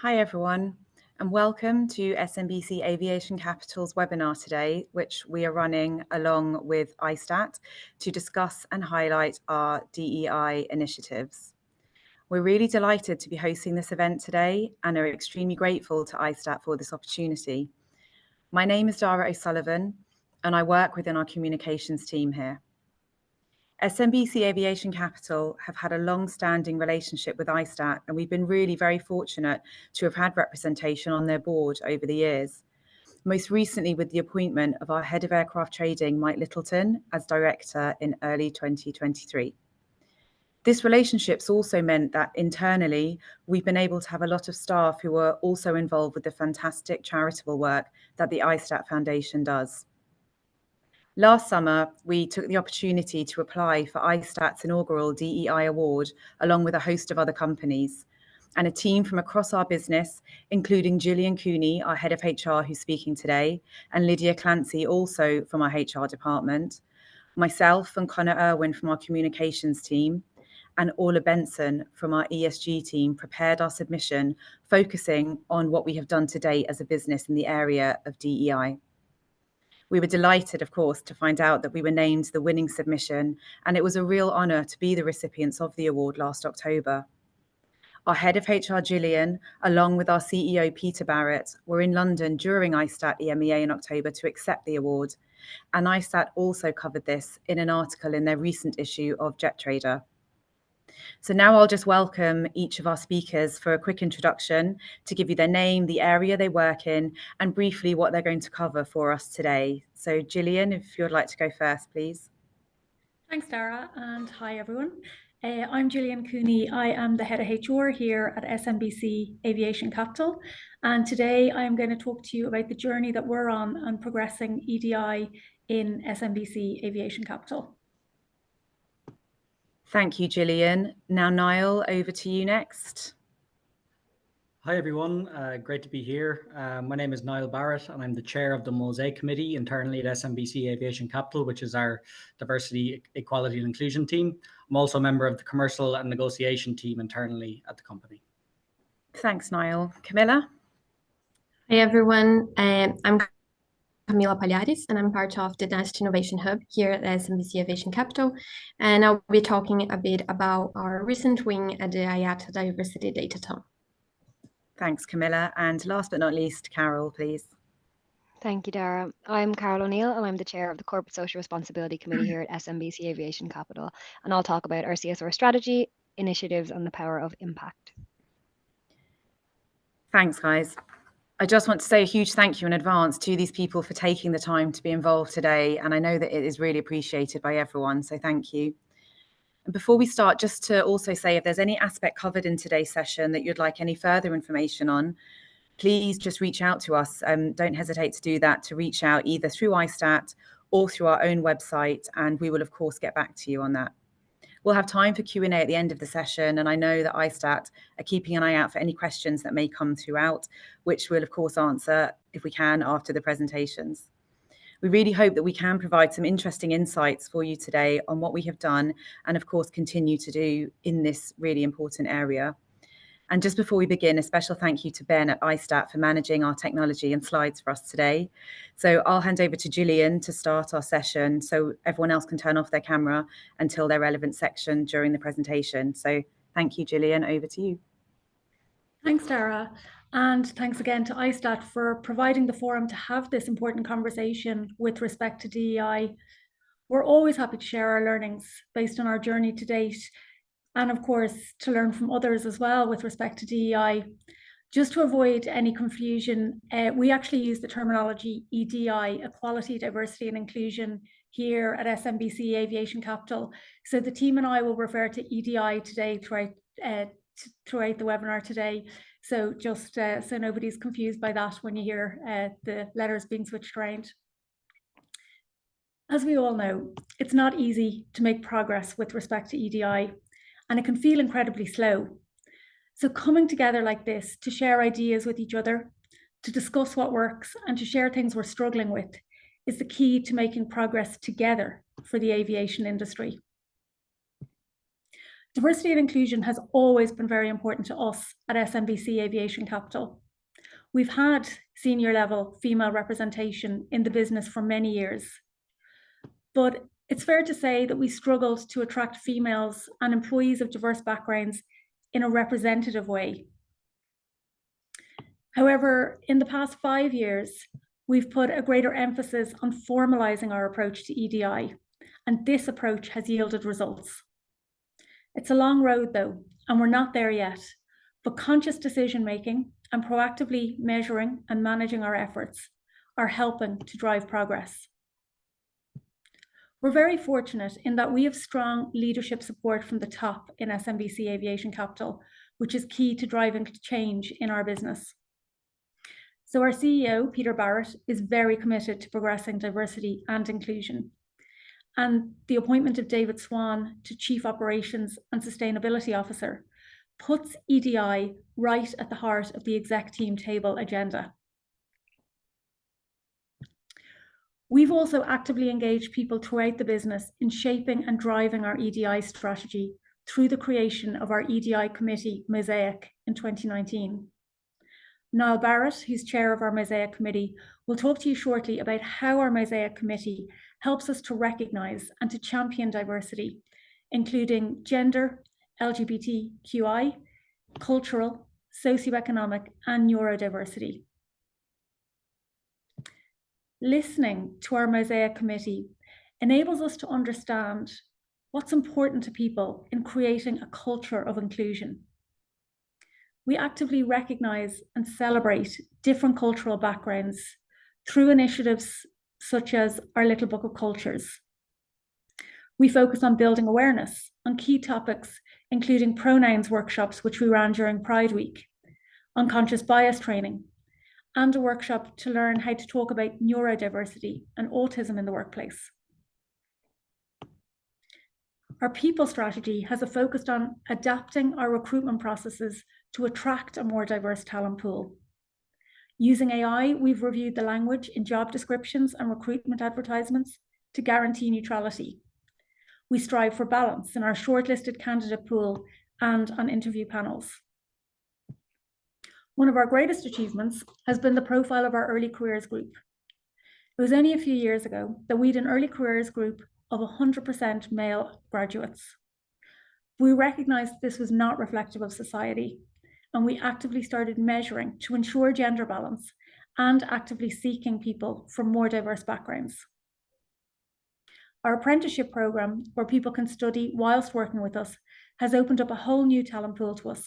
Hi everyone, and welcome to SMBC Aviation Capital's webinar today, which we are running along with ISTAT to discuss and highlight our DEI initiatives. We're really delighted to be hosting this event today and are extremely grateful to ISTAT for this opportunity. My name is Dara O'Sullivan, and I work within our communications team here. SMBC Aviation Capital have had a long-standing relationship with ISTAT, and we've been really very fortunate to have had representation on their board over the years. Most recently with the appointment of our Head of Aircraft Trading, Mike Littleton, as Director in early 2023. This relationship's also meant that internally, we've been able to have a lot of staff who are also involved with the fantastic charitable work that the ISTAT Foundation does. Last summer, we took the opportunity to apply for ISTAT's inaugural DEI Award, along with a host of other companies. And a team from across our business, including Gillian Cooney, our Head of HR, who's speaking today, and Lydia Clancy, also from our HR department, myself and Connor Irwin from our communications team, and Orla Benson from our ESG team prepared our submission, focusing on what we have done to date as a business in the area of DEI. We were delighted, of course, to find out that we were named the winning submission, and it was a real honour to be the recipients of the award last October. Our Head of HR, Gillian, along with our CEO, Peter Barrett, were in London during ISTAT EMEA in October to accept the award, and ISTAT also covered this in an article in their recent issue of Jet Trader. So now I'll just welcome each of our speakers for a quick introduction to give you their name, the area they work in, and briefly what they're going to cover for us today. So Gillian, if you'd like to go first, please. Thanks, Dara, and hi everyone. I'm Gillian Cooney. I am the Head of HR here at SMBC Aviation Capital, and today I'm going to talk to you about the journey that we're on progressing EDI in SMBC Aviation Capital. Thank you, Gillian. Now, Niall, over to you next. Hi, everyone. Great to be here. My name is Niall Barrett, and I'm the chair of the Mosaic Committee internally at SMBC Aviation Capital, which is our diversity, equality, and inclusion team. I'm also a member of the commercial and negotiation team internally at the company. Thanks, Niall. Camilla? Hi, everyone. I'm Camilla Palhares, and I'm part of the Next Innovation Hub here at SMBC Aviation Capital. And I'll be talking a bit about our recent win at the IATA Diversity Datathon. Thanks, Camilla. And last but not least, Carol, please. Thank you, Dara. I'm Carol O'Neill, and I'm the chair of the Corporate Social Responsibility Committee here at SMBC Aviation Capital. And I'll talk about our CSR strategy, initiatives, and the power of impact. Thanks, guys. I just want to say a huge thank you in advance to these people for taking the time to be involved today. And I know that it is really appreciated by everyone, so thank you. And before we start, just to also say if there's any aspect covered in today's session that you'd like any further information on, please just reach out to us. Don't hesitate to do that, to reach out either through ISTAT or through our own website, and we will, of course, get back to you on that. We'll have time for Q&A at the end of the session, and I know that ISTAT are keeping an eye out for any questions that may come throughout, which we'll, of course, answer if we can after the presentations. We really hope that we can provide some interesting insights for you today on what we have done and, of course, continue to do in this really important area. And just before we begin, a special thank you to Ben at ISTAT for managing our technology and slides for us today. So I'll hand over to Gillian to start our session so everyone else can turn off their camera until their relevant section during the presentation. So thank you, Gillian, over to you. Thanks, Dara. And thanks again to ISTAT for providing the forum to have this important conversation with respect to DEI. We're always happy to share our learnings based on our journey to date, and of course, to learn from others as well with respect to DEI. Just to avoid any confusion, we actually use the terminology EDI, Equality, Diversity and Inclusion, here at SMBC Aviation Capital. So the team and I will refer to EDI today throughout the webinar today. So just so nobody's confused by that when you hear the letters being switched around. As we all know, it's not easy to make progress with respect to EDI, and it can feel incredibly slow. So coming together like this to share ideas with each other, to discuss what works, and to share things we're struggling with is the key to making progress together for the aviation industry. Diversity and inclusion has always been very important to us at SMBC Aviation Capital. We've had senior level female representation in the business for many years, but it's fair to say that we struggled to attract females and employees of diverse backgrounds in a representative way. However, in the past 5 years, we've put a greater emphasis on formalizing our approach to EDI, and this approach has yielded results. It's a long road though, and we're not there yet, but conscious decision-making and proactively measuring and managing our efforts are helping to drive progress. We're very fortunate in that we have strong leadership support from the top in SMBC Aviation Capital, which is key to driving change in our business. So our CEO, Peter Barrett, is very committed to progressing diversity and inclusion. And the appointment of David Swan to Chief Operations and Sustainability Officer puts EDI right at the heart of the exec team table agenda. We've also actively engaged people throughout the business in shaping and driving our EDI strategy through the creation of our EDI Committee Mosaic in 2019. Niall Barrett, who's chair of our Mosaic Committee, will talk to you shortly about how our Mosaic Committee helps us to recognise and to champion diversity, including gender, LGBTQI, cultural, socioeconomic, and neurodiversity. Listening to our Mosaic Committee enables us to understand what's important to people in creating a culture of inclusion. We actively recognise and celebrate different cultural backgrounds through initiatives such as our Little Book of Cultures. We focus on building awareness on key topics, including pronouns workshops, which we ran during Pride Week, unconscious bias training, and a workshop to learn how to talk about neurodiversity and autism in the workplace. Our people strategy has a focus on adapting our recruitment processes to attract a more diverse talent pool. Using AI, we've reviewed the language in job descriptions and recruitment advertisements to guarantee neutrality. We strive for balance in our shortlisted candidate pool and on interview panels. One of our greatest achievements has been the profile of our early careers group. It was only a few years ago that we had an early careers group of 100% male graduates. We recognized this was not reflective of society, and we actively started measuring to ensure gender balance and actively seeking people from more diverse backgrounds. Our apprenticeship program, where people can study whilst working with us, has opened up a whole new talent pool to us.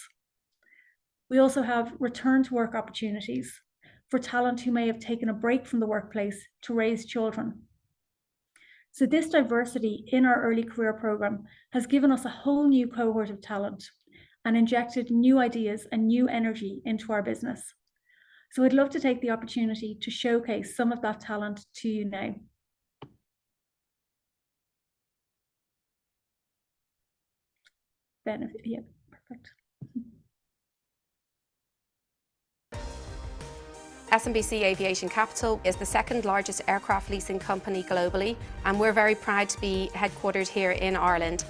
We also have return to work opportunities for talent who may have taken a break from the workplace to raise children. So this diversity in our early career program has given us a whole new cohort of talent and injected new ideas and new energy into our business. So I'd love to take the opportunity to showcase some of that talent to you now. Yeah, perfect. SMBC Aviation Capital is the second largest aircraft leasing company globally, and we're very proud to be headquartered here in Ireland.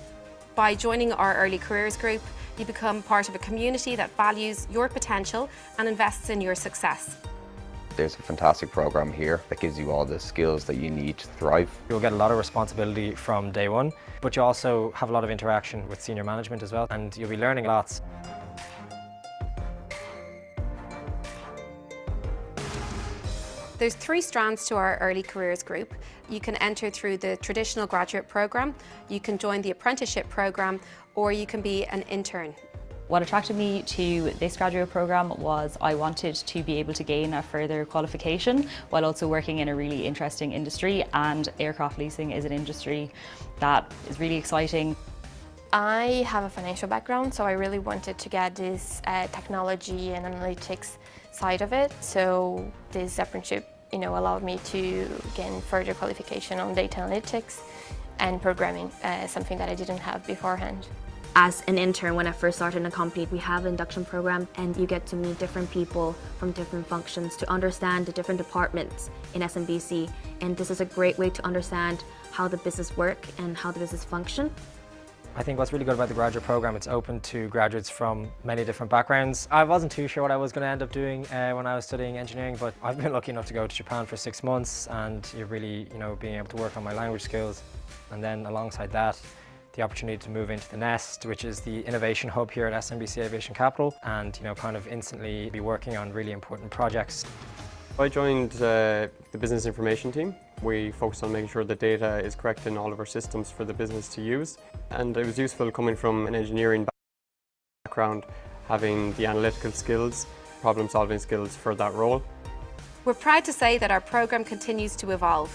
By joining our early careers group, you become part of a community that values your potential and invests in your success. There's a fantastic program here that gives you all the skills that you need to thrive. You'll get a lot of responsibility from day one, but you also have a lot of interaction with senior management as well, and you'll be learning lots. There's 3 strands to our early careers group. You can enter through the traditional graduate program, you can join the apprenticeship program, or you can be an intern. What attracted me to this graduate program was I wanted to be able to gain a further qualification while also working in a really interesting industry, and aircraft leasing is an industry that is really exciting. I have a financial background, so I really wanted to get this technology and analytics side of it. So this apprenticeship, allowed me to gain further qualification on data analytics and programming, something that I didn't have beforehand. As an intern, when I first started in the company, we have an induction program, and you get to meet different people from different functions to understand the different departments in SMBC. And this is a great way to understand how the business works and how the business functions. I think what's really good about the graduate program, it's open to graduates from many different backgrounds. I wasn't too sure what I was going to end up doing when I was studying engineering, but I've been lucky enough to go to Japan for 6 months, and you're really, being able to work on my language skills. And then alongside that, the opportunity to move into the Nest, which is the innovation hub here at SMBC Aviation Capital, and kind of instantly be working on really important projects. I joined the business information team. We focus on making sure the data is correct in all of our systems for the business to use. And it was useful coming from an engineering background, having the analytical skills, problem-solving skills for that role. We're proud to say that our programme continues to evolve.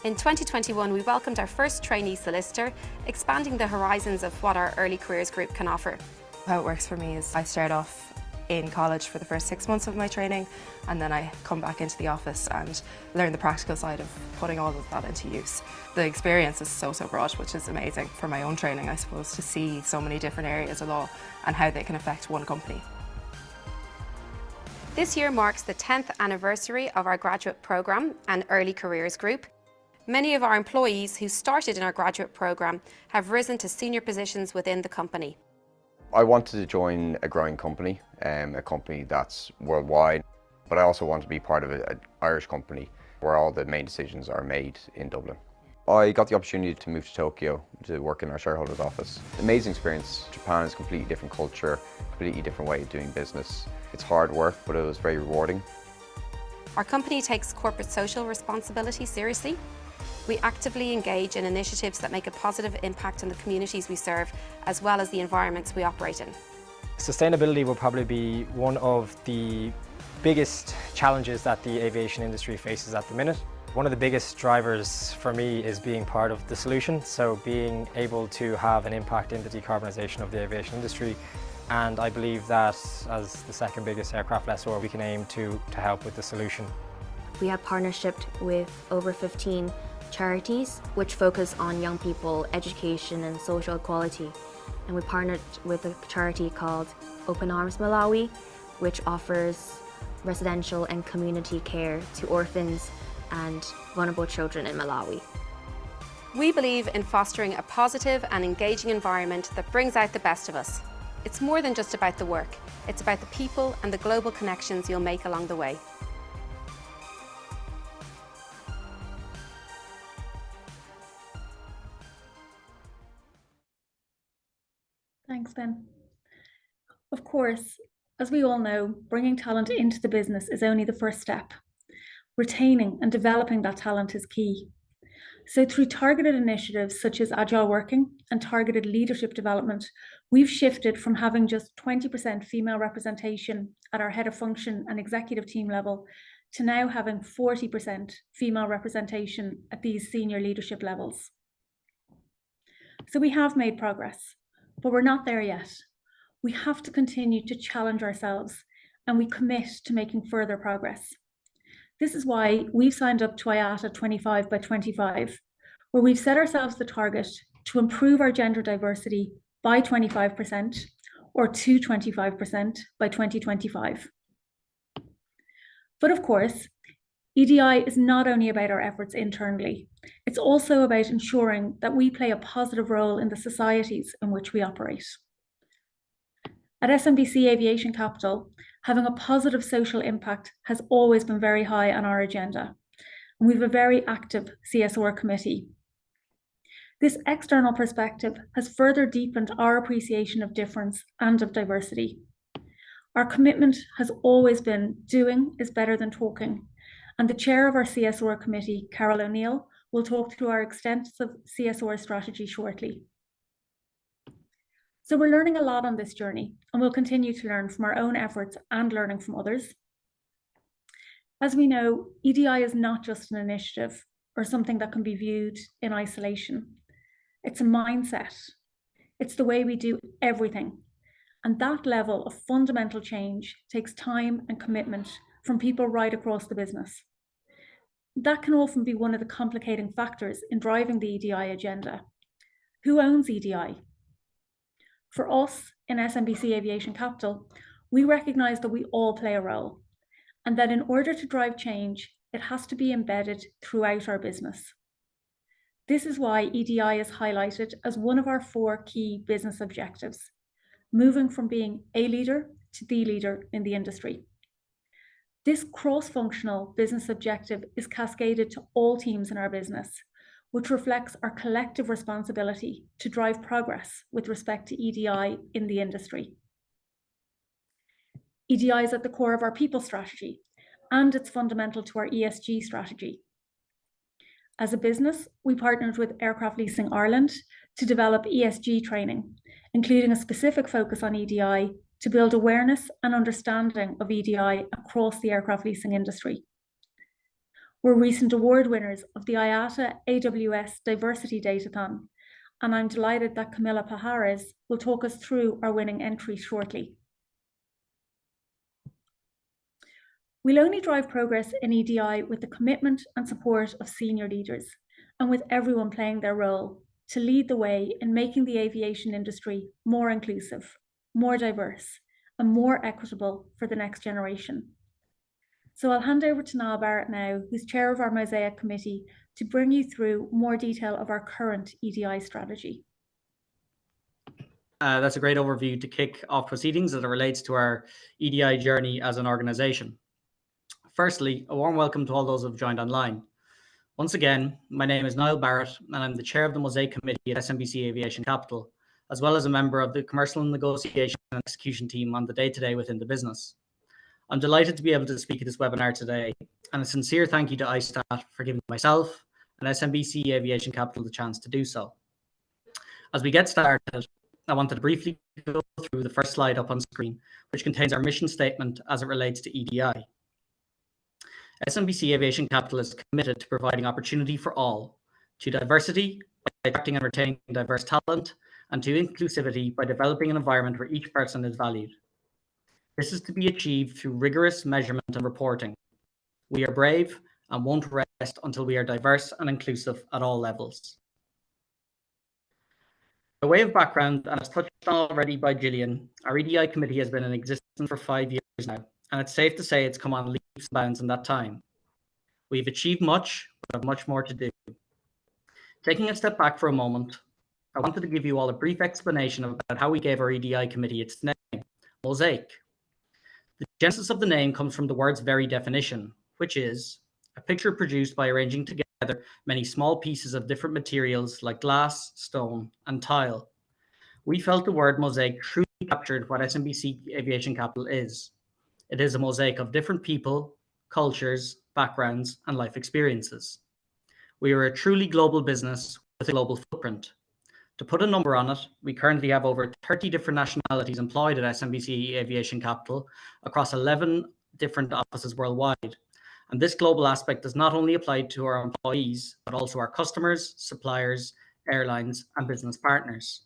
In 2021, we welcomed our first trainee solicitor, expanding the horizons of what our early careers group can offer. How it works for me is I start off in college for the first 6 months of my training, and then I come back into the office and learn the practical side of putting all of that into use. The experience is so broad, which is amazing for my own training, I suppose, to see so many different areas of law and how they can affect one company. This year marks the 10th anniversary of our graduate programme and early careers group. Many of our employees who started in our graduate programme have risen to senior positions within the company. I wanted to join a growing company, a company that's worldwide, but I also want to be part of an Irish company where all the main decisions are made in Dublin. I got the opportunity to move to Tokyo to work in our shareholders' office. Amazing experience. Japan is a completely different culture, completely different way of doing business. It's hard work, but it was very rewarding. Our company takes corporate social responsibility seriously. We actively engage in initiatives that make a positive impact on the communities we serve, as well as the environments we operate in. Sustainability will probably be one of the biggest challenges that the aviation industry faces at the minute. One of the biggest drivers for me is being part of the solution, so being able to have an impact in the decarbonisation of the aviation industry. And I believe that as the second biggest aircraft lessor, we can aim to help with the solution. We have partnerships with over 15 charities which focus on young people, education and social equality. And we partnered with a charity called Open Arms Malawi, which offers residential and community care to orphans and vulnerable children in Malawi. We believe in fostering a positive and engaging environment that brings out the best of us. It's more than just about the work, it's about the people and the global connections you'll make along the way. Thanks, Ben. Of course, as we all know, bringing talent into the business is only the first step. Retaining and developing that talent is key. So through targeted initiatives such as agile working and targeted leadership development, we've shifted from having just 20% female representation at our head of function and executive team level to now having 40% female representation at these senior leadership levels. So we have made progress, but we're not there yet. We have to continue to challenge ourselves, and we commit to making further progress. This is why we've signed up to IATA 25 by 25, where we've set ourselves the target to improve our gender diversity by 25% or to 25% by 2025. But of course, EDI is not only about our efforts internally, it's also about ensuring that we play a positive role in the societies in which we operate. At SMBC Aviation Capital, having a positive social impact has always been very high on our agenda, and we have a very active CSR committee. This external perspective has further deepened our appreciation of difference and of diversity. Our commitment has always been doing is better than talking, and the chair of our CSR committee, Carol O'Neill, will talk through our extensive CSR strategy shortly. So we're learning a lot on this journey, and we'll continue to learn from our own efforts and learning from others. As we know, EDI is not just an initiative or something that can be viewed in isolation. It's a mindset. It's the way we do everything. And that level of fundamental change takes time and commitment from people right across the business. That can often be one of the complicating factors in driving the EDI agenda. Who owns EDI? For us in SMBC Aviation Capital, we recognise that we all play a role, and that in order to drive change, it has to be embedded throughout our business. This is why EDI is highlighted as one of our 4 key business objectives, moving from being a leader to the leader in the industry. This cross-functional business objective is cascaded to all teams in our business, which reflects our collective responsibility to drive progress with respect to EDI in the industry. EDI is at the core of our people strategy, and it's fundamental to our ESG strategy. As a business, we partnered with Aircraft Leasing Ireland to develop ESG training, including a specific focus on EDI to build awareness and understanding of EDI across the aircraft leasing industry. We're recent award winners of the IATA AWS Diversity Datathon, and I'm delighted that Camilla Palhares will talk us through our winning entry shortly. We'll only drive progress in EDI with the commitment and support of senior leaders, and with everyone playing their role to lead the way in making the aviation industry more inclusive, more diverse, and more equitable for the next generation. So I'll hand over to Niall Barrett now, who's chair of our Mosaic committee, to bring you through more detail of our current EDI strategy. That's a great overview to kick off proceedings as it relates to our EDI journey as an organisation. Firstly, a warm welcome to all those who have joined online. Once again, my name is Niall Barrett, and I'm the chair of the Mosaic Committee at SMBC Aviation Capital, as well as a member of the Commercial Negotiation and Execution team on the day-to-day within the business. I'm delighted to be able to speak at this webinar today, and a sincere thank you to ISTAT for giving myself and SMBC Aviation Capital the chance to do so. As we get started, I wanted to briefly go through the first slide up on screen, which contains our mission statement as it relates to EDI. SMBC Aviation Capital is committed to providing opportunity for all, to diversity by attracting and retaining diverse talent, and to inclusivity by developing an environment where each person is valued. This is to be achieved through rigorous measurement and reporting. We are brave and won't rest until we are diverse and inclusive at all levels. By way of background, and as touched on already by Gillian, our EDI committee has been in existence for 5 years now, and it's safe to say it's come on leaps and bounds in that time. We've achieved much, but have much more to do. Taking a step back for a moment, I wanted to give you all a brief explanation about how we gave our EDI committee its name, Mosaic. The genesis of the name comes from the word's very definition, which is a picture produced by arranging together many small pieces of different materials like glass, stone, and tile. We felt the word mosaic truly captured what SMBC Aviation Capital is. It is a mosaic of different people, cultures, backgrounds, and life experiences. We are a truly global business with a global footprint. To put a number on it, we currently have over 30 different nationalities employed at SMBC Aviation Capital across 11 different offices worldwide. And this global aspect does not only apply to our employees, but also our customers, suppliers, airlines, and business partners.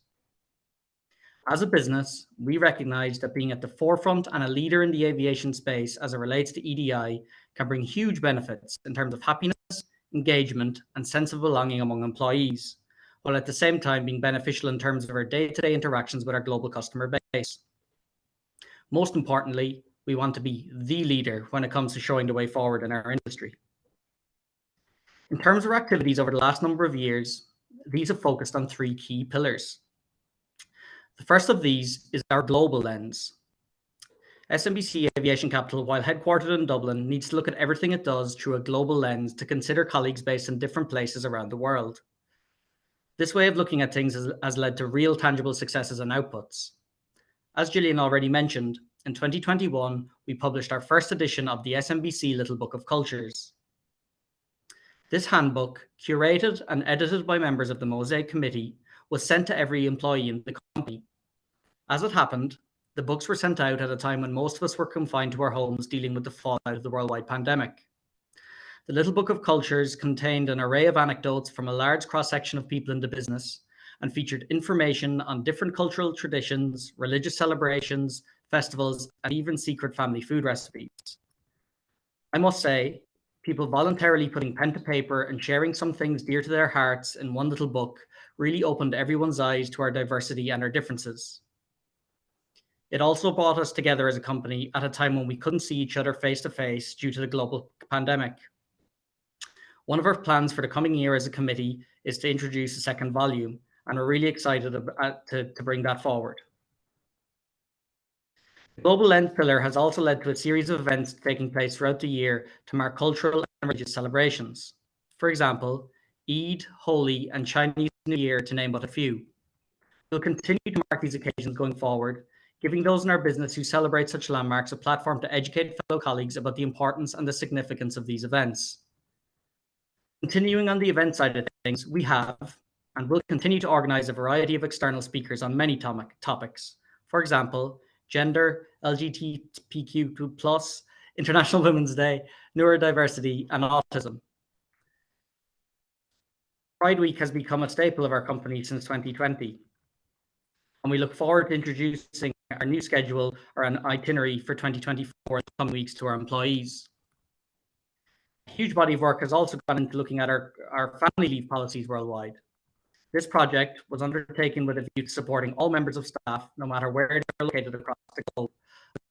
As a business, we recognize that being at the forefront and a leader in the aviation space as it relates to EDI can bring huge benefits in terms of happiness, engagement, and sense of belonging among employees, while at the same time being beneficial in terms of our day-to-day interactions with our global customer base. Most importantly, we want to be the leader when it comes to showing the way forward in our industry. In terms of our activities over the last number of years, these have focused on 3 key pillars. The first of these is our global lens. SMBC Aviation Capital, while headquartered in Dublin, needs to look at everything it does through a global lens to consider colleagues based in different places around the world. This way of looking at things has led to real tangible successes and outputs. As Gillian already mentioned, in 2021, we published our first edition of the SMBC Little Book of Cultures. This handbook, curated and edited by members of the Mosaic Committee, was sent to every employee in the company. As it happened, the books were sent out at a time when most of us were confined to our homes dealing with the fallout of the worldwide pandemic. The Little Book of Cultures contained an array of anecdotes from a large cross-section of people in the business and featured information on different cultural traditions, religious celebrations, festivals, and even secret family food recipes. I must say, people voluntarily putting pen to paper and sharing some things dear to their hearts in one little book really opened everyone's eyes to our diversity and our differences. It also brought us together as a company at a time when we couldn't see each other face to face due to the global pandemic. One of our plans for the coming year as a committee is to introduce a second volume, and we're really excited to bring that forward. The Global Lens pillar has also led to a series of events taking place throughout the year to mark cultural and religious celebrations. For example, Eid, Holi, and Chinese New Year, to name but a few. We'll continue to mark these occasions going forward, giving those in our business who celebrate such landmarks a platform to educate fellow colleagues about the importance and the significance of these events. Continuing on the event side of things, we have and will continue to organise a variety of external speakers on many topics. For example, gender, LGBTQ+, International Women's Day, neurodiversity, and autism. Pride Week has become a staple of our company since 2020. And we look forward to introducing our new schedule or an itinerary for 2024 in the coming weeks to our employees. A huge body of work has also gone into looking at our family leave policies worldwide. This project was undertaken with a view to supporting all members of staff, no matter where they're located across the globe,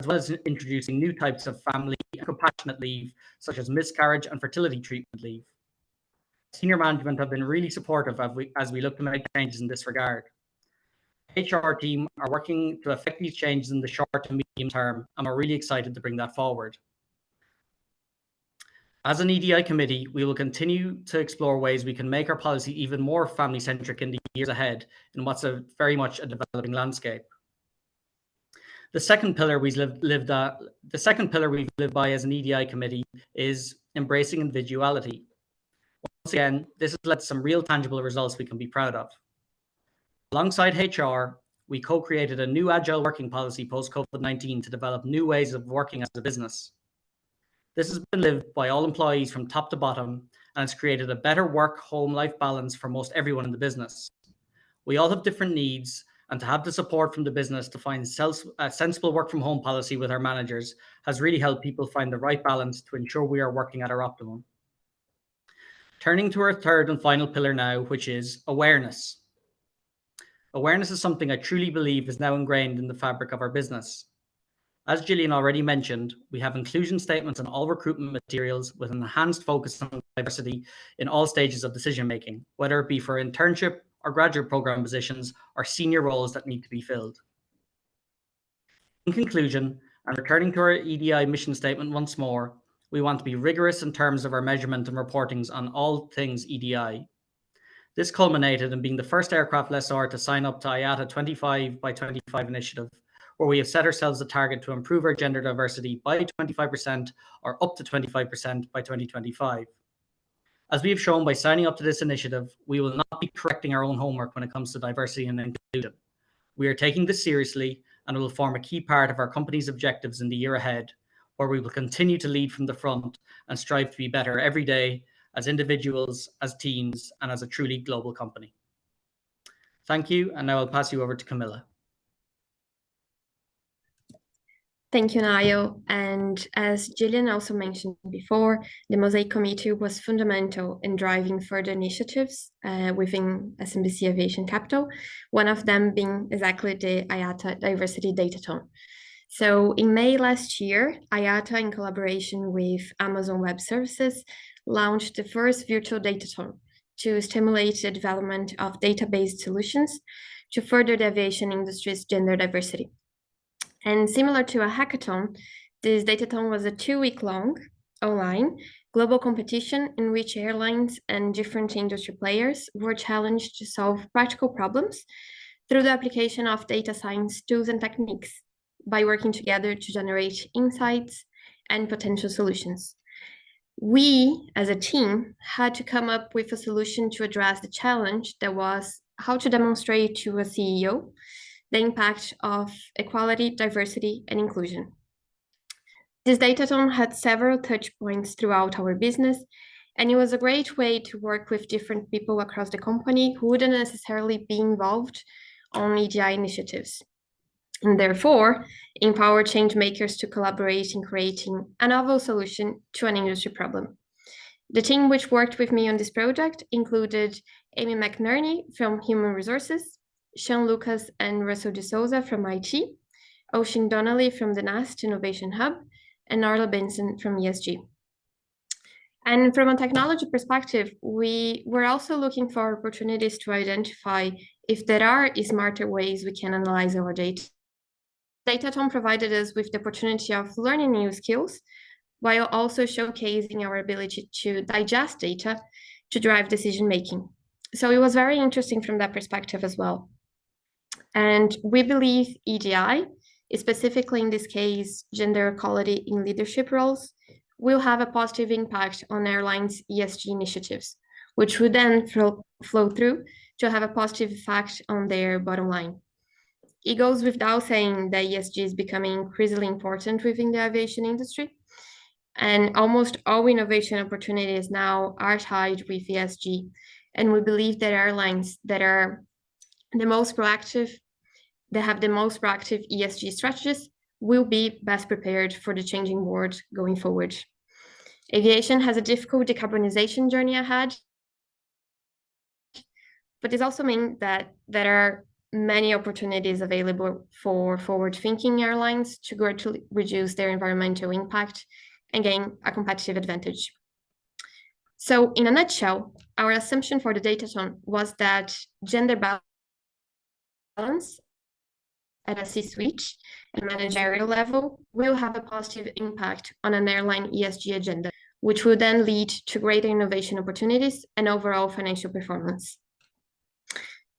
as well as introducing new types of family and compassionate leave, such as miscarriage and fertility treatment leave. Senior management have been really supportive as we look to make changes in this regard. HR team are working to affect these changes in the short to medium term, and we're really excited to bring that forward. As an EDI committee, we will continue to explore ways we can make our policy even more family-centric in the years ahead in what's very much a developing landscape. The second pillar we've lived by as an EDI committee is embracing individuality. Once again, this has led to some real tangible results we can be proud of. Alongside HR, we co-created a new agile working policy post-COVID-19 to develop new ways of working as a business. This has been lived by all employees from top to bottom, and it's created a better work-home-life balance for most everyone in the business. We all have different needs, and to have the support from the business to find a sensible work-from-home policy with our managers has really helped people find the right balance to ensure we are working at our optimum. Turning to our third and final pillar now, which is awareness. Awareness is something I truly believe is now ingrained in the fabric of our business. As Gillian already mentioned, we have inclusion statements in all recruitment materials with an enhanced focus on diversity in all stages of decision-making, whether it be for internship or graduate program positions or senior roles that need to be filled. In conclusion, and returning to our EDI mission statement once more, we want to be rigorous in terms of our measurement and reportings on all things EDI. This culminated in being the first aircraft lessor to sign up to IATA 25 by 25 initiative, where we have set ourselves a target to improve our gender diversity by 25% or up to 25% by 2025. As we have shown by signing up to this initiative, we will not be correcting our own homework when it comes to diversity and inclusion. We are taking this seriously, and it will form a key part of our company's objectives in the year ahead, where we will continue to lead from the front and strive to be better every day as individuals, as teams, and as a truly global company. Thank you, and now I'll pass you over to Camilla. Thank you, Niall. And as Gillian also mentioned before, the Mosaic Committee was fundamental in driving further initiatives within SMBC Aviation Capital, one of them being exactly the IATA Diversity Datathon. So in May last year, IATA, in collaboration with Amazon Web Services, launched the first virtual datathon to stimulate the development of data-based solutions to further the aviation industry's gender diversity. And similar to a hackathon, this datathon was a 2-week-long, online, global competition in which airlines and different industry players were challenged to solve practical problems through the application of data science tools and techniques by working together to generate insights and potential solutions. We, as a team, had to come up with a solution to address the challenge that was how to demonstrate to a CEO the impact of equality, diversity, and inclusion. This datathon had several touch points throughout our business, and it was a great way to work with different people across the company who wouldn't necessarily be involved on EDI initiatives, and therefore empower change makers to collaborate in creating a novel solution to an industry problem. The team which worked with me on this project included Amy McNerney from Human Resources, Sean Lucas and Russell De Souza from IT, Ocean Donnelly from the NAST Innovation Hub, and Arla Benson from ESG. And from a technology perspective, we were also looking for opportunities to identify if there are smarter ways we can analyze our data. Datathon provided us with the opportunity of learning new skills while also showcasing our ability to digest data to drive decision making. So it was very interesting from that perspective as well. And we believe EDI, specifically in this case, gender equality in leadership roles, will have a positive impact on airlines' ESG initiatives, which would then flow through to have a positive effect on their bottom line. It goes without saying that ESG is becoming increasingly important within the aviation industry, and almost all innovation opportunities now are tied with ESG. And we believe that airlines that are the most proactive, that have the most proactive ESG strategies, will be best prepared for the changing world going forward. Aviation has a difficult decarbonization journey ahead, but this also means that there are many opportunities available for forward-thinking airlines to greatly reduce their environmental impact and gain a competitive advantage. So in a nutshell, our assumption for the Datathon was that gender balance at a C-suite and managerial level will have a positive impact on an airline ESG agenda, which will then lead to greater innovation opportunities and overall financial performance.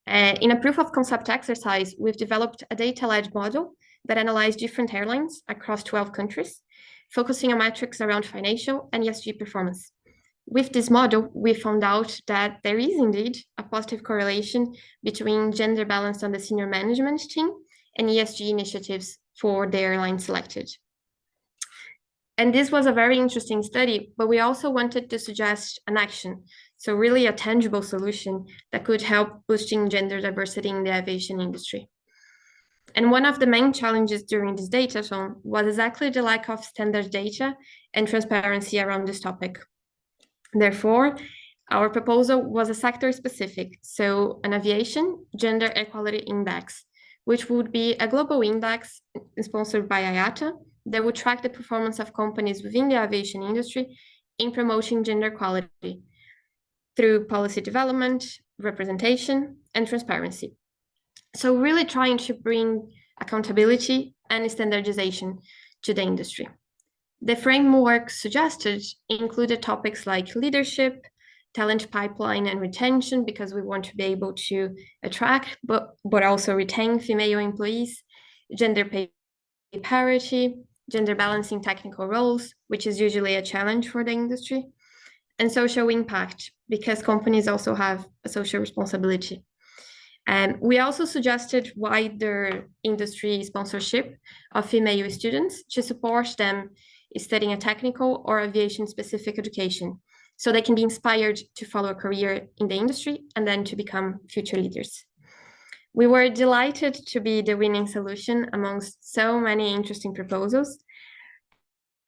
In a proof of concept exercise, we've developed a data-led model that analyzed different airlines across 12 countries, focusing on metrics around financial and ESG performance. With this model, we found out that there is indeed a positive correlation between gender balance on the senior management team and ESG initiatives for the airline selected. And this was a very interesting study, but we also wanted to suggest an action. So really a tangible solution that could help boosting gender diversity in the aviation industry. And one of the main challenges during this Datathon was exactly the lack of standard data and transparency around this topic. Therefore, our proposal was a sector specific, so an aviation gender equality index, which would be a global index sponsored by IATA that would track the performance of companies within the aviation industry in promoting gender equality through policy development, representation, and transparency. So really trying to bring accountability and standardization to the industry. The framework suggested included topics like leadership, talent pipeline and retention, because we want to be able to attract but also retain female employees, gender pay parity, gender balancing technical roles, which is usually a challenge for the industry, and social impact, because companies also have a social responsibility. And we also suggested wider industry sponsorship of female students to support them studying a technical or aviation-specific education, so they can be inspired to follow a career in the industry and then to become future leaders. We were delighted to be the winning solution amongst so many interesting proposals.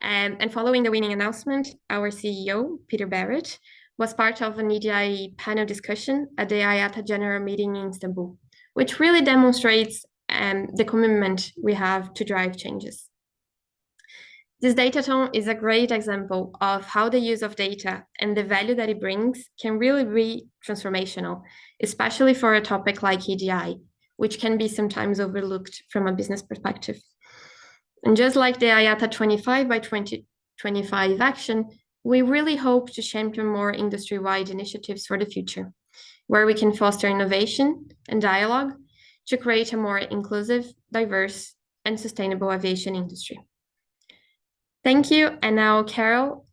And following the winning announcement, our CEO, Peter Barrett, was part of an EDI panel discussion at the IATA General Meeting in Istanbul, which really demonstrates the commitment we have to drive changes. This Datathon is a great example of how the use of data and the value that it brings can really be transformational, especially for a topic like EDI, which can be sometimes overlooked from a business perspective. And just like the IATA 25 by 2025 action, we really hope to champion more industry-wide initiatives for the future, where we can foster innovation and dialogue to create a more inclusive, diverse, and sustainable aviation industry. Thank you. And now Carol,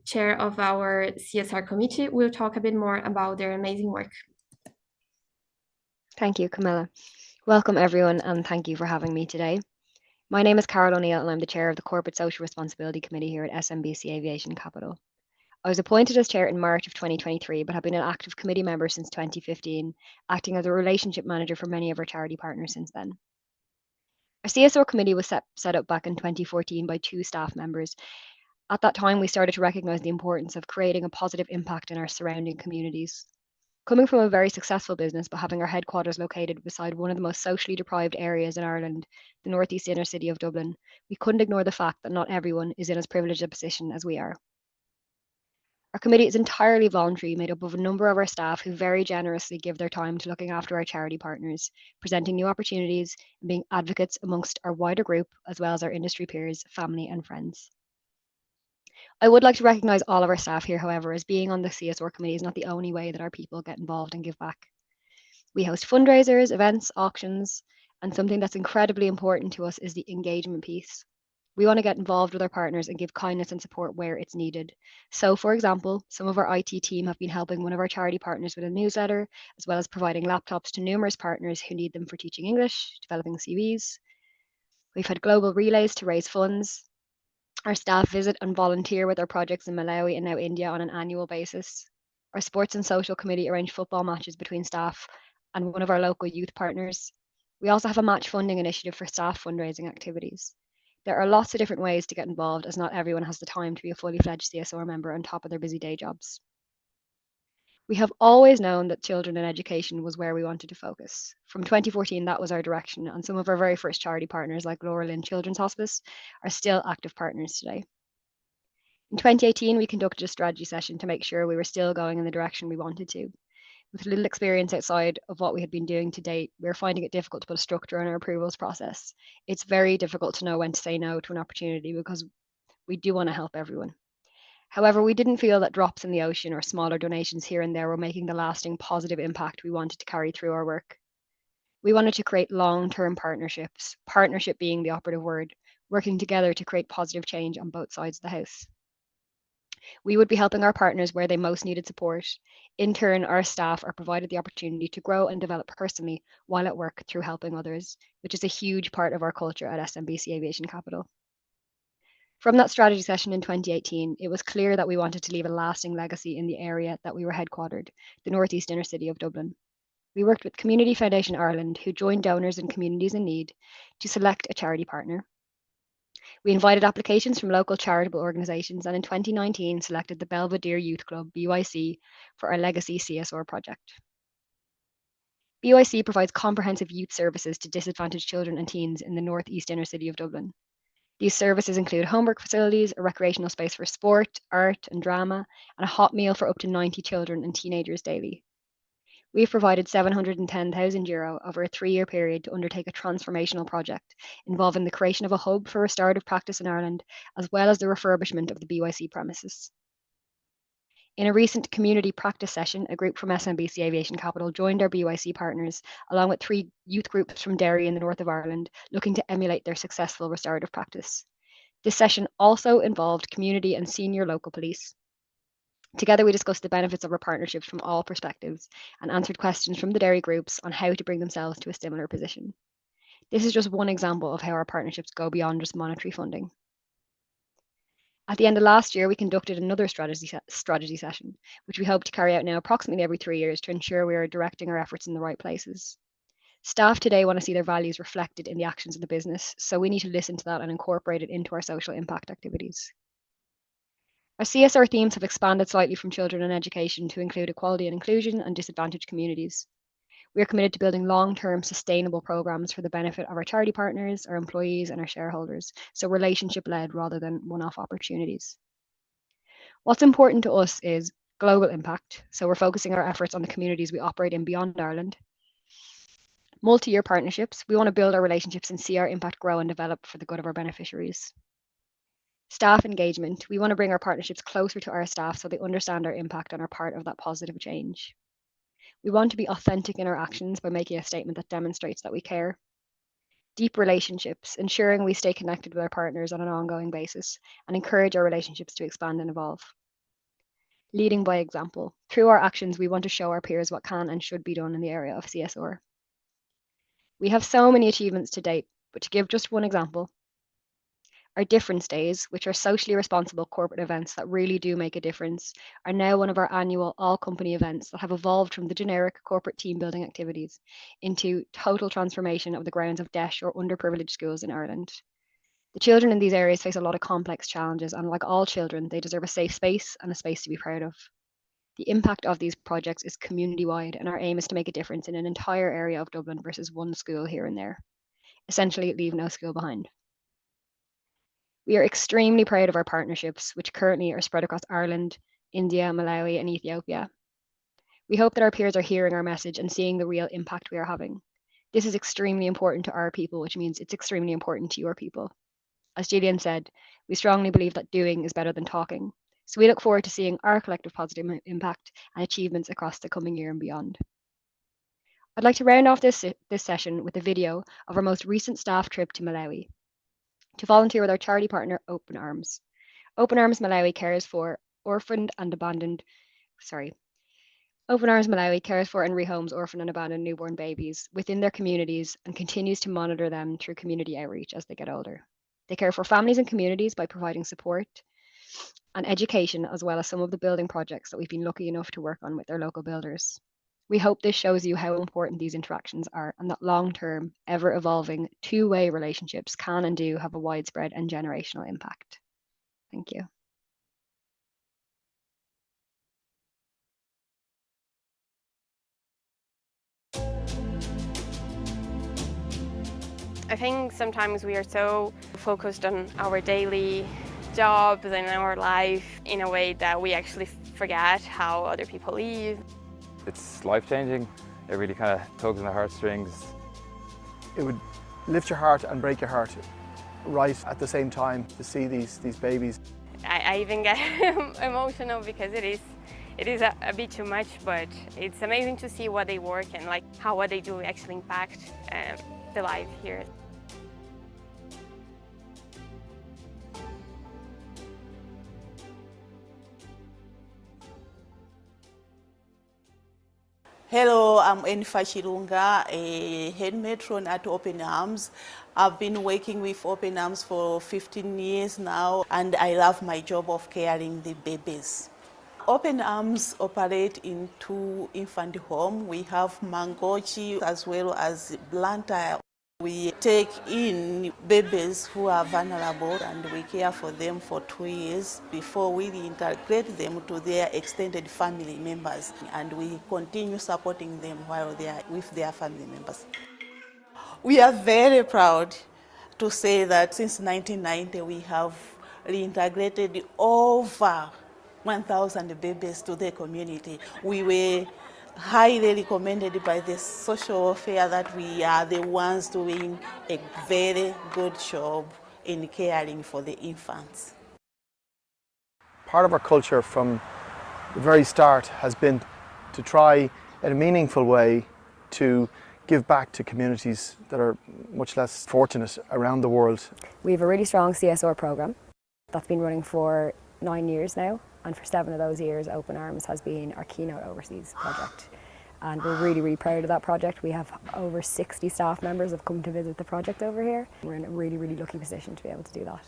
chair of our CSR committee, will talk a bit more about their amazing work. Thank you, Camilla. Welcome everyone, and thank you for having me today. My name is Carol O'Neill and I'm the chair of the Corporate Social Responsibility Committee here at SMBC Aviation Capital. I was appointed as chair in March of 2023, but have been an active committee member since 2015, acting as a relationship manager for many of our charity partners since then. Our CSR committee was set up back in 2014 by 2 staff members. At that time, we started to recognise the importance of creating a positive impact in our surrounding communities. Coming from a very successful business, but having our headquarters located beside one of the most socially deprived areas in Ireland, the northeast inner city of Dublin, we couldn't ignore the fact that not everyone is in as privileged a position as we are. Our committee is entirely voluntary, made up of a number of our staff who very generously give their time to looking after our charity partners, presenting new opportunities and being advocates amongst our wider group, as well as our industry peers, family and friends. I would like to recognise all of our staff here, however, as being on the CSR committee is not the only way that our people get involved and give back. We host fundraisers, events, auctions, and something that's incredibly important to us is the engagement piece. We want to get involved with our partners and give kindness and support where it's needed. So, for example, some of our IT team have been helping one of our charity partners with a newsletter, as well as providing laptops to numerous partners who need them for teaching English, developing CVs. We've had global relays to raise funds. Our staff visit and volunteer with our projects in Malawi and now India on an annual basis. Our sports and social committee arrange football matches between staff and one of our local youth partners. We also have a match funding initiative for staff fundraising activities. There are lots of different ways to get involved, as not everyone has the time to be a fully fledged CSR member on top of their busy day jobs. We have always known that children and education was where we wanted to focus. From 2014, that was our direction, and some of our very first charity partners, like Laura Lynn Children's Hospice, are still active partners today. In 2018, we conducted a strategy session to make sure we were still going in the direction we wanted to. With little experience outside of what we had been doing to date, we were finding it difficult to put a structure on our approvals process. It's very difficult to know when to say no to an opportunity because we do want to help everyone. However, we didn't feel that drops in the ocean or smaller donations here and there were making the lasting positive impact we wanted to carry through our work. We wanted to create long-term partnerships, partnership being the operative word, working together to create positive change on both sides of the house. We would be helping our partners where they most needed support. In turn, our staff are provided the opportunity to grow and develop personally while at work through helping others, which is a huge part of our culture at SMBC Aviation Capital. From that strategy session in 2018, it was clear that we wanted to leave a lasting legacy in the area that we were headquartered, the northeast inner city of Dublin. We worked with Community Foundation Ireland, who joined donors and communities in need, to select a charity partner. We invited applications from local charitable organisations and in 2019 selected the Belvedere Youth Club, BYC, for our Legacy CSR project. BYC provides comprehensive youth services to disadvantaged children and teens in the northeast inner city of Dublin. These services include homework facilities, a recreational space for sport, art and drama, and a hot meal for up to 90 children and teenagers daily. We've provided €710,000 over a 3-year period to undertake a transformational project involving the creation of a hub for restorative practice in Ireland, as well as the refurbishment of the BYC premises. In a recent community practice session, a group from SMBC Aviation Capital joined our BYC partners, along with 3 youth groups from Derry in the north of Ireland, looking to emulate their successful restorative practice. This session also involved community and senior local police. Together, we discussed the benefits of our partnerships from all perspectives and answered questions from the Derry groups on how to bring themselves to a similar position. This is just one example of how our partnerships go beyond just monetary funding. At the end of last year, we conducted another strategy session, which we hope to carry out now approximately every 3 years to ensure we are directing our efforts in the right places. Staff today want to see their values reflected in the actions of the business, so we need to listen to that and incorporate it into our social impact activities. Our CSR themes have expanded slightly from children and education to include equality and inclusion and disadvantaged communities. We are committed to building long-term sustainable programs for the benefit of our charity partners, our employees and our shareholders, so relationship-led rather than one-off opportunities. What's important to us is global impact, so we're focusing our efforts on the communities we operate in beyond Ireland. Multi-year partnerships, we want to build our relationships and see our impact grow and develop for the good of our beneficiaries. Staff engagement, we want to bring our partnerships closer to our staff so they understand our impact and are part of that positive change. We want to be authentic in our actions by making a statement that demonstrates that we care. Deep relationships, ensuring we stay connected with our partners on an ongoing basis and encourage our relationships to expand and evolve. Leading by example. Through our actions, we want to show our peers what can and should be done in the area of CSR. We have so many achievements to date, but to give just one example, our difference days, which are socially responsible corporate events that really do make a difference, are now one of our annual all-company events that have evolved from the generic corporate team building activities into total transformation of the grounds of DEIS or underprivileged schools in Ireland. The children in these areas face a lot of complex challenges, and like all children, they deserve a safe space and a space to be proud of. The impact of these projects is community-wide, and our aim is to make a difference in an entire area of Dublin versus one school here and there. Essentially, leave no school behind. We are extremely proud of our partnerships, which currently are spread across Ireland, India, Malawi, and Ethiopia. We hope that our peers are hearing our message and seeing the real impact we are having. This is extremely important to our people, which means it's extremely important to your people. As Gillian said, we strongly believe that doing is better than talking. So we look forward to seeing our collective positive impact and achievements across the coming year and beyond. I'd like to round off this session with a video of our most recent staff trip to Malawi to volunteer with our charity partner, Open Arms. Open Arms Malawi cares for Open Arms Malawi cares for and rehomes orphan and abandoned newborn babies within their communities and continues to monitor them through community outreach as they get older. They care for families and communities by providing support and education, as well as some of the building projects that we've been lucky enough to work on with their local builders. We hope this shows you how important these interactions are and that long-term, ever-evolving, two-way relationships can and do have a widespread and generational impact. Thank you. I think sometimes we are so focused on our daily jobs and our life in a way that we actually forget how other people live. It's life-changing. It really kind of tugs on the heartstrings. It would lift your heart and break your heart right at the same time to see these babies. I even get emotional because it is a bit too much, but it's amazing to see what they work and like how what they do actually impact the life here. Hello, I'm Enifa Chirunga, a head matron at Open Arms. I've been working with Open Arms for 15 years now, and I love my job of caring the babies. Open Arms operate in 2 infant homes. We have Mangochi as well as Blantyre. We take in babies who are vulnerable and we care for them for 2 years before we reintegrate them to their extended family members, and we continue supporting them while they are with their family members. We are very proud to say that since 1990 we have reintegrated over 1,000 babies to the community. We were highly recommended by the social welfare that we are the ones doing a very good job in caring for the infants. Part of our culture from the very start has been to try in a meaningful way to give back to communities that are much less fortunate around the world. We have a really strong CSR programme that's been running for 9 years now. And for 7 of those years, Open Arms has been our keynote overseas project. And we're really, really proud of that project. We have over 60 staff members have come to visit the project over here. We're in a really, really lucky position to be able to do that.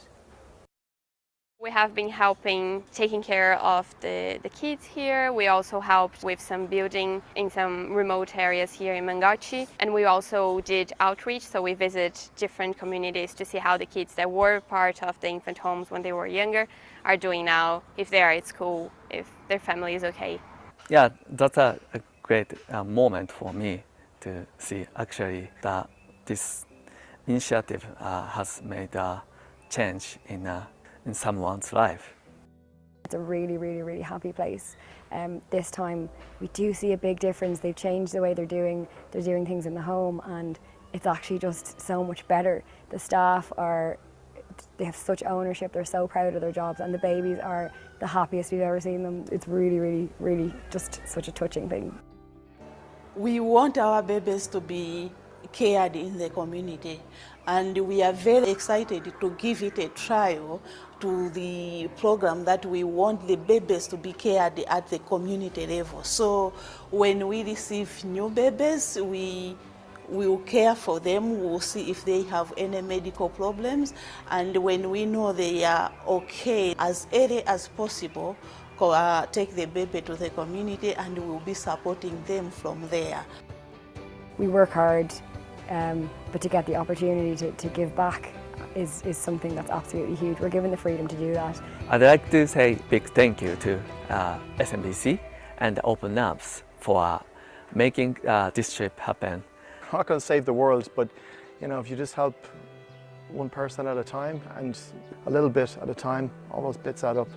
We have been helping taking care of the kids here. We also helped with some building in some remote areas here in Mangochi. And we also did outreach, so we visit different communities to see how the kids that were part of the infant homes when they were younger are doing now, if they are at school, if their family is okay. Yeah, that's a great moment for me to see actually that this initiative has made a change in someone's life. It's a really, really, really happy place. This time we do see a big difference. They've changed the way they're doing things in the home, and it's actually just so much better. The staff they have such ownership, they're so proud of their jobs, and the babies are the happiest we've ever seen them. It's really, really, really just such a touching thing. We want our babies to be cared in the community, and we are very excited to give it a trial to the program that we want the babies to be cared at the community level. So when we receive new babies, we will care for them, we'll see if they have any medical problems, and when we know they are okay, as early as possible, take the baby to the community and we'll be supporting them from there. We work hard, but to get the opportunity to give back is something that's absolutely huge. We're given the freedom to do that. I'd like to say a big thank you to SMBC and Open Arms for making this trip happen. I'm not going to save the world, but if you just help one person at a time and a little bit at a time, all those bits add up.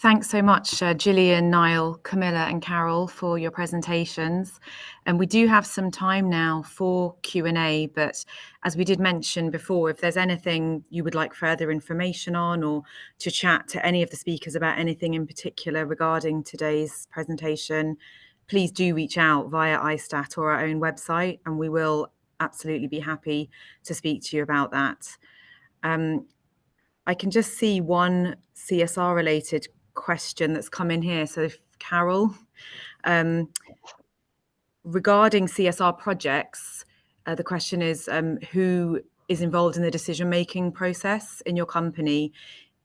Thanks so much, Gillian, Niall, Camilla and Carol for your presentations. And we do have some time now for Q&A, but as we did mention before, if there's anything you would like further information on or to chat to any of the speakers about anything in particular regarding today's presentation, please do reach out via ISTAT or our own website, and we will absolutely be happy to speak to you about that. I can just see one CSR related question that's come in here. So Carol, regarding CSR projects, the question is who is involved in the decision-making process in your company?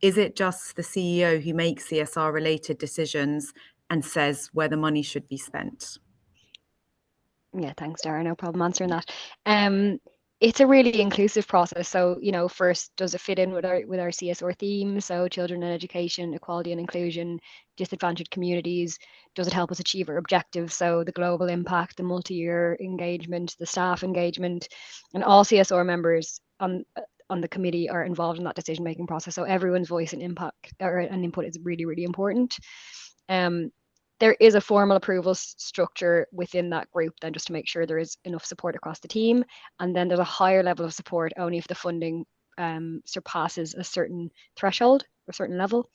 Is it just the CEO who makes CSR related decisions and says where the money should be spent? Yeah, thanks, Dara. No problem answering that. It's a really inclusive process. So, you know, first, does it fit in with our CSR theme? So children and education, equality and inclusion, disadvantaged communities. Does it help us achieve our objectives? So the global impact, the multi-year engagement, the staff engagement, and all CSR members on the committee are involved in that decision-making process. So everyone's voice and impact and input is really, really important. There is a formal approval structure within that group then, just to make sure there is enough support across the team. And then there's a higher level of support only if the funding surpasses a certain threshold or certain level.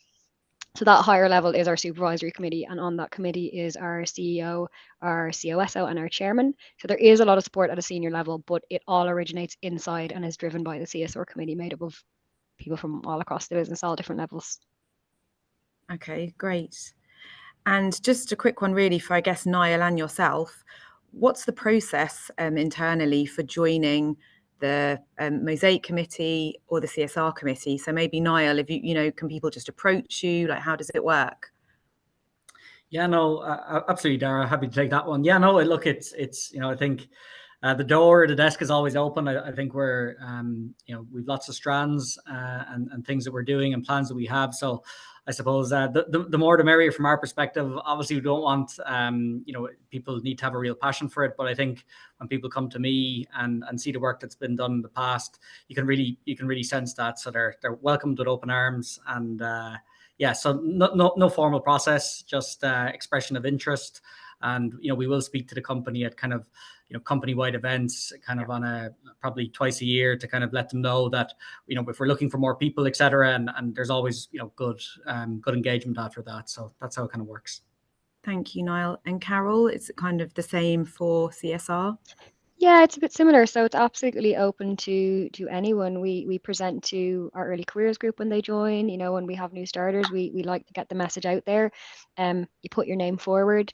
So that higher level is our supervisory committee, and on that committee is our CEO, our COSO, and our chairman. So there is a lot of support at a senior level, but it all originates inside and is driven by the CSR committee, made up of people from all across the business, all different levels. Okay, great. And just a quick one really for, I guess, Niall and yourself. What's the process internally for joining the Mosaic committee or the CSR committee? So maybe Niall, if you know, can people just approach you? Like, how does it work? Yeah, no, absolutely, Dara. Happy to take that one. Yeah, no, look, it's you know, I think the desk is always open. I think we're you know, we've lots of strands and things that we're doing and plans that we have. So I suppose the more the merrier from our perspective. Obviously, we don't want you know, people need to have a real passion for it. But I think when people come to me and see the work that's been done in the past, you can really sense that. So they're welcomed with open arms. And yeah, so no formal process, just expression of interest. And you know, we will speak to the company at kind of, you know, company-wide events, kind of on probably twice a year, to kind of let them know that, you know, if we're looking for more people, etc. And there's always, you know, good engagement after that. So that's how it kind of works. Thank you, Niall. And Carol, it's kind of the same for CSR? Yeah, it's a bit similar. So it's absolutely open to anyone. We present to our early careers group when they join. You know, when we have new starters, we like to get the message out there. You put your name forward.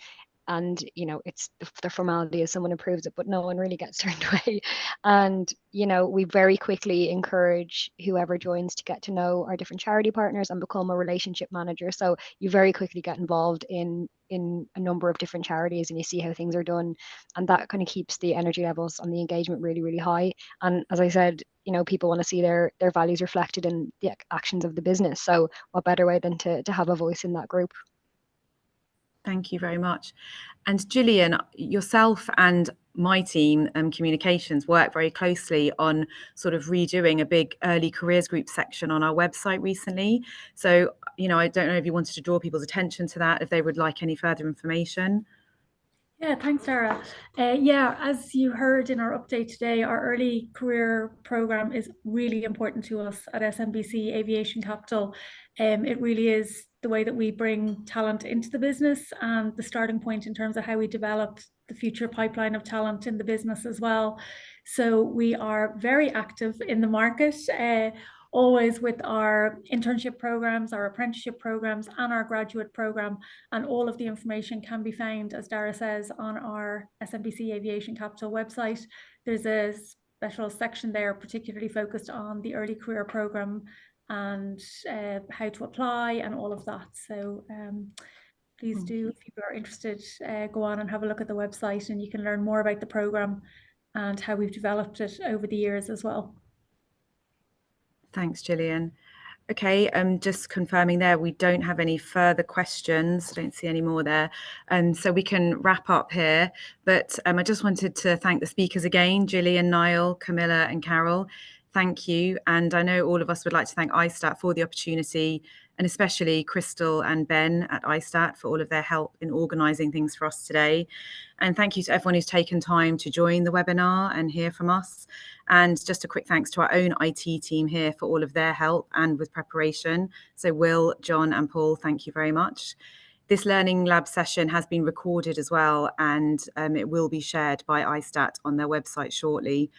And, you know, it's the formality is someone approves it, but no one really gets turned away. And, you know, we very quickly encourage whoever joins to get to know our different charity partners and become a relationship manager. So you very quickly get involved in a number of different charities, and you see how things are done. And that kind of keeps the energy levels and the engagement really, really high. And as I said, you know, people want to see their values reflected in the actions of the business. So what better way than to have a voice in that group? Thank you very much. And Gillian, yourself and my team, communications, work very closely on sort of redoing a big early careers group section on our website recently. So, you know, I don't know if you wanted to draw people's attention to that, if they would like any further information. Yeah, thanks, Sarah. Yeah, as you heard in our update today, our early career program is really important to us at SMBC Aviation Capital. It really is the way that we bring talent into the business and the starting point in terms of how we develop the future pipeline of talent in the business as well. So we are very active in the market, always with our internship programs, our apprenticeship programs, and our graduate program. And all of the information can be found, as Dara says, on our SMBC Aviation Capital website. There's a special section there particularly focused on the early career program and how to apply and all of that. So please do, if you are interested, go on and have a look at the website, and you can learn more about the program and how we've developed it over the years as well. Thanks, Gillian. Okay, just confirming there, we don't have any further questions. Don't see any more there. So we can wrap up here. But I just wanted to thank the speakers again, Gillian, Niall, Camilla and Carol. Thank you. And I know all of us would like to thank ISTAT for the opportunity and especially Crystal and Ben at ISTAT for all of their help in organising things for us today. And thank you to everyone who's taken time to join the webinar and hear from us. And just a quick thanks to our own IT team here for all of their help and with preparation. So Will, John and Paul, thank you very much. This Learning Lab session has been recorded as well, and it will be shared by ISTAT on their website shortly.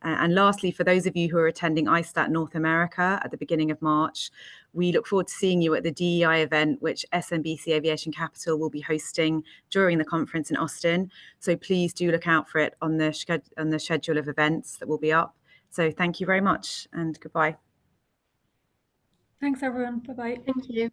And lastly, for those of you who are attending ISTAT North America at the beginning of March, we look forward to seeing you at the DEI event, which SMBC Aviation Capital will be hosting during the conference in Austin. So please do look out for it on the schedule of events that will be up. So thank you very much and goodbye. Thanks, everyone. Bye-bye. Thank you.